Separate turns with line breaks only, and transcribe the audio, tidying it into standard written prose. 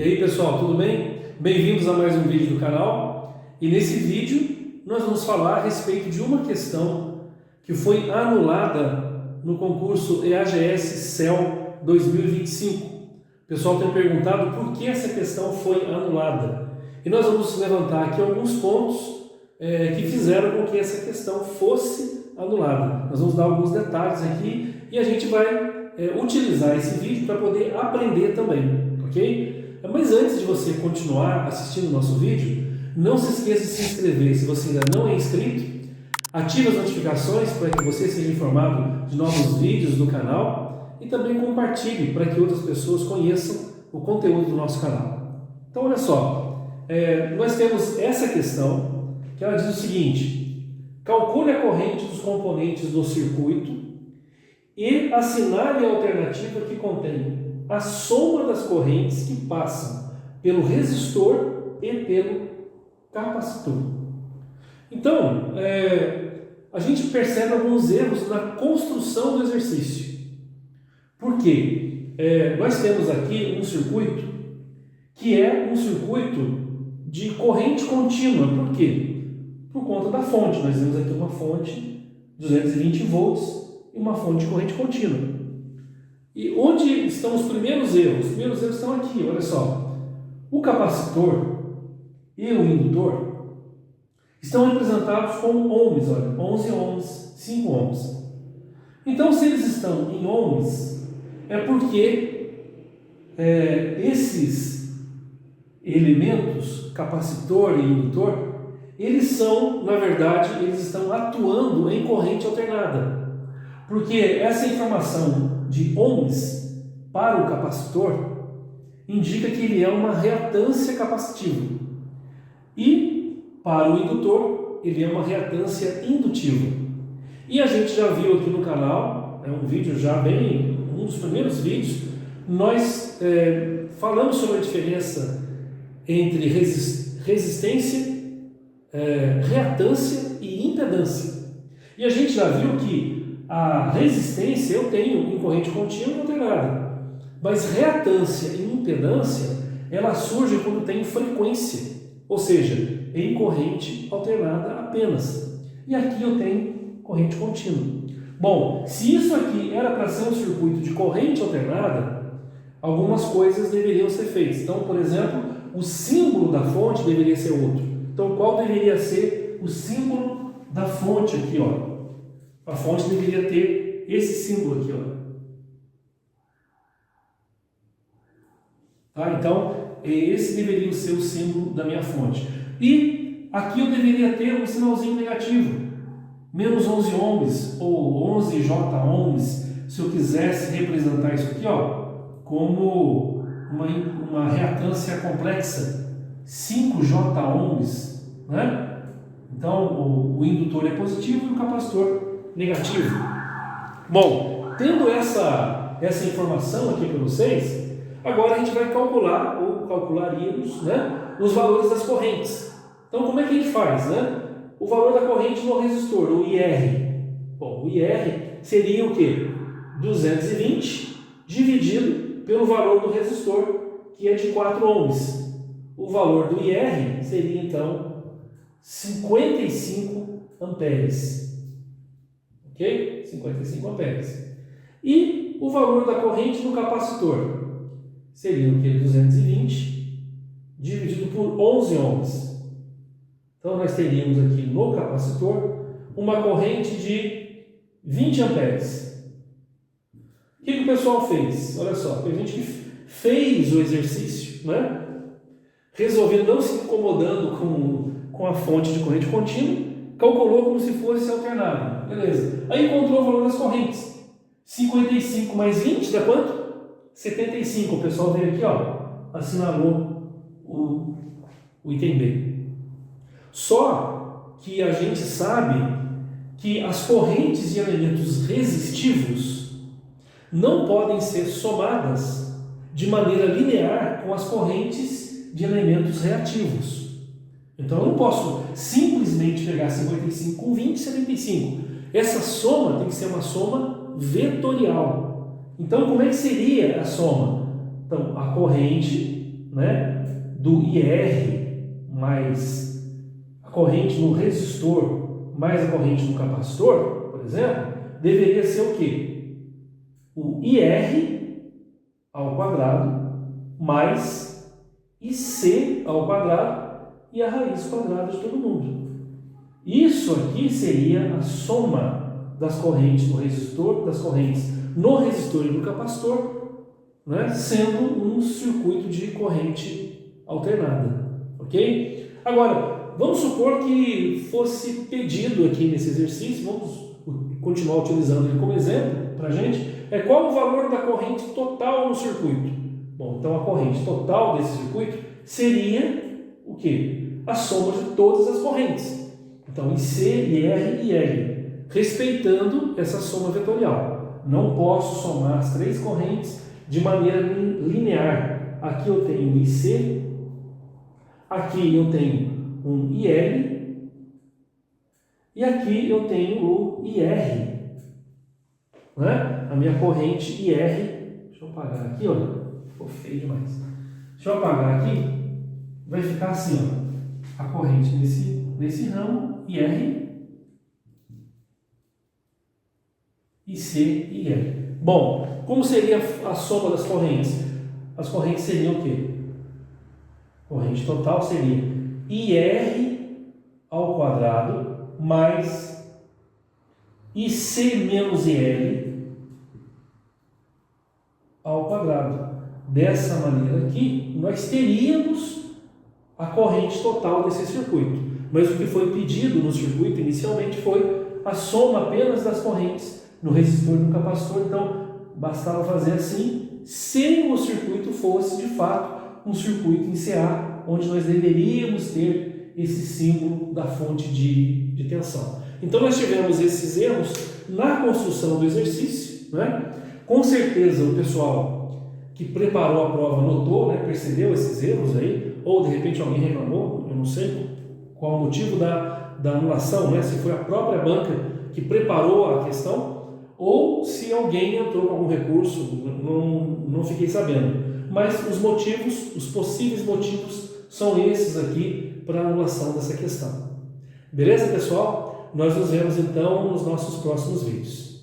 aí pessoal, tudo bem? Bem-vindos a mais um vídeo do canal. E nesse vídeo nós vamos falar a respeito de uma questão que foi anulada no concurso EAGS CEL 2025. O pessoal tem perguntado por que essa questão foi anulada. E nós vamos levantar aqui alguns pontos que fizeram com que essa questão fosse anulada. Nós vamos dar alguns detalhes aqui e a gente vai utilizar esse vídeo para poder aprender também, ok? Mas antes de você continuar assistindo o nosso vídeo, não se esqueça de se inscrever. Se você ainda não é inscrito, ative as notificações para que você seja informado de novos vídeos do canal e também compartilhe para que outras pessoas conheçam o conteúdo do nosso canal. Então, olha só, nós temos essa questão que ela diz o seguinte: calcule a corrente dos componentes do circuito e assinale a alternativa que contém a soma das correntes que passam pelo resistor e pelo capacitor. Então, a gente percebe alguns erros na construção do exercício. Por quê? Nós temos aqui um circuito que é um circuito de corrente contínua. Por quê? Por conta da fonte. Nós temos aqui uma fonte 220 volts e uma fonte de corrente contínua. E onde estão os primeiros erros? Os primeiros erros estão aqui, olha só. O capacitor e o indutor estão representados com ohms, olha, 11 ohms, 5 ohms. Então, se eles estão em ohms, é porque esses elementos, capacitor e indutor, eles são, na verdade, eles estão atuando em corrente alternada. Porque essa informação de ohms para o capacitor indica que ele é uma reatância capacitiva. E para o indutor, ele é uma reatância indutiva. E a gente já viu aqui no canal, um vídeo já bem, um dos primeiros vídeos, nós falamos sobre a diferença entre resistência, reatância e impedância. E a gente já viu que a resistência eu tenho em corrente contínua e alternada, mas reatância e impedância ela surge quando tem frequência, ou seja, em corrente alternada apenas. E aqui eu tenho corrente contínua. Bom, se isso aqui era para ser um circuito de corrente alternada, algumas coisas deveriam ser feitas. Então, por exemplo, o símbolo da fonte deveria ser outro. Então, qual deveria ser o símbolo da fonte aqui, ó? A fonte deveria ter esse símbolo aqui, ó. Tá? Então, esse deveria ser o símbolo da minha fonte. E aqui eu deveria ter um sinalzinho negativo. Menos 11 ohms ou 11J ohms, se eu quisesse representar isso aqui, ó, como uma reatância complexa. 5J ohms, né? Então, o indutor é positivo e o capacitor negativo. Bom, tendo essa informação aqui para vocês, agora a gente vai calcular, ou calcularíamos, né, os valores das correntes. Então, como é que a gente faz, né? O valor da corrente no resistor, o IR. Bom, o IR seria o quê? 220 dividido pelo valor do resistor, que é de 4 ohms. O valor do IR seria, então, 55 amperes. Ok? 55 amperes. E o valor da corrente no capacitor seria o que? 220 dividido por 11 ohms. Então, nós teríamos aqui no capacitor uma corrente de 20 amperes. O que o pessoal fez? Olha só, tem gente que fez o exercício, né? Resolvendo, não se incomodando com a fonte de corrente contínua, calculou como se fosse alternado. Beleza. Aí encontrou o valor das correntes. 55 mais 20 dá quanto? 75. O pessoal veio aqui, ó, assinalou o item B. Só que a gente sabe que as correntes de elementos resistivos não podem ser somadas de maneira linear com as correntes de elementos reativos. Então eu não posso simplesmente pegar 55 com 20 e 75. Essa soma tem que ser uma soma vetorial. Então como é que seria a soma? Então a corrente né, do IR mais a corrente no resistor mais a corrente no capacitor, por exemplo, deveria ser o quê? O IR ao quadrado mais IC ao quadrado e a raiz quadrada de todo mundo. Isso aqui seria a soma das correntes no resistor, das correntes no resistor e no capacitor, né, sendo um circuito de corrente alternada, ok? Agora, vamos supor que fosse pedido aqui nesse exercício, vamos continuar utilizando ele como exemplo para a gente, qual o valor da corrente total no circuito? Bom, então a corrente total desse circuito seria o quê? A soma de todas as correntes. Então, IC, IR e L, respeitando essa soma vetorial. Não posso somar as três correntes de maneira linear. Aqui eu tenho um IC, aqui eu tenho um IL e aqui eu tenho o IR. Né? A minha corrente IR, deixa eu apagar aqui, olha, ficou feio demais. Deixa eu apagar aqui, vai ficar assim, ó, a corrente nesse ramo, IR, IC e IL. Bom, como seria a soma das correntes? As correntes seriam o quê? Corrente total seria IR ao quadrado mais IC menos IL ao quadrado. Dessa maneira aqui, nós teríamos a corrente total desse circuito. Mas o que foi pedido no circuito inicialmente foi a soma apenas das correntes no resistor e no capacitor. Então, bastava fazer assim, se o circuito fosse de fato um circuito em CA, onde nós deveríamos ter esse símbolo da fonte de tensão. Então, nós tivemos esses erros na construção do exercício, né? Com certeza o pessoal que preparou a prova notou, né, percebeu esses erros aí, ou de repente alguém reclamou, eu não sei qual o motivo da anulação, né, se foi a própria banca que preparou a questão, ou se alguém entrou com algum recurso, não fiquei sabendo. Mas os motivos, os possíveis motivos, são esses aqui para a anulação dessa questão. Beleza, pessoal? Nós nos vemos então nos nossos próximos vídeos.